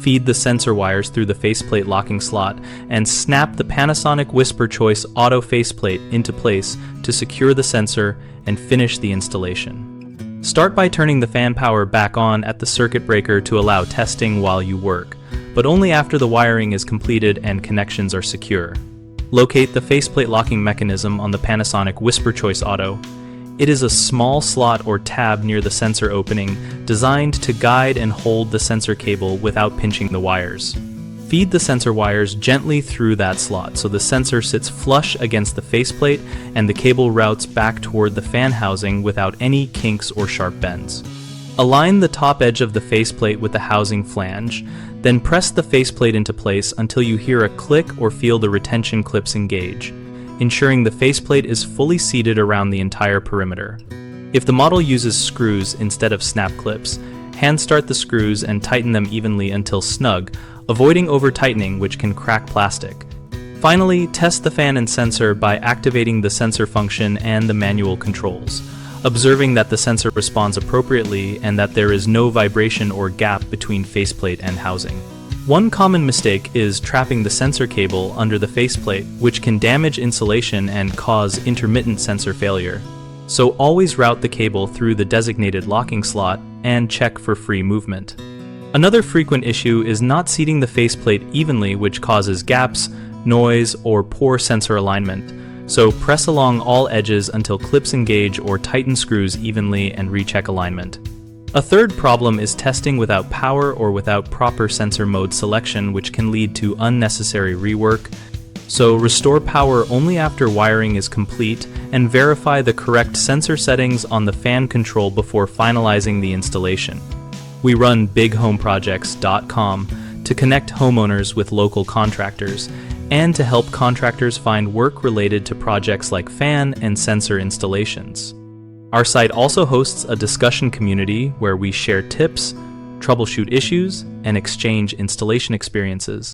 feed the sensor wires through the faceplate locking slot, and snap the Panasonic Whisper Choice Auto faceplate into place to secure the sensor and finish the installation. Start by turning the fan power back on at the circuit breaker to allow testing while you work, but only after the wiring is completed and connections are secure. Locate the faceplate locking mechanism on the Panasonic Whisper Choice Auto. It is a small slot or tab near the sensor opening designed to guide and hold the sensor cable without pinching the wires. Feed the sensor wires gently through that slot so the sensor sits flush against the faceplate and the cable routes back toward the fan housing without any kinks or sharp bends. Align the top edge of the faceplate with the housing flange, then press the faceplate into place until you hear a click or feel the retention clips engage, ensuring the faceplate is fully seated around the entire perimeter. If the model uses screws instead of snap clips, hand start the screws and tighten them evenly until snug, avoiding over-tightening which can crack plastic. Finally, test the fan and sensor by activating the sensor function and the manual controls, observing that the sensor responds appropriately and that there is no vibration or gap between faceplate and housing. One common mistake is trapping the sensor cable under the faceplate, which can damage insulation and cause intermittent sensor failure. So always route the cable through the designated locking slot and check for free movement. Another frequent issue is not seating the faceplate evenly, which causes gaps, noise, or poor sensor alignment. So press along all edges until clips engage or tighten screws evenly and recheck alignment. A third problem is testing without power or without proper sensor mode selection, which can lead to unnecessary rework. So restore power only after wiring is complete and verify the correct sensor settings on the fan control before finalizing the installation. We run bighomeprojects.com to connect homeowners with local contractors and to help contractors find work related to projects like fan and sensor installations. Our site also hosts a discussion community where we share tips, troubleshoot issues, and exchange installation experiences.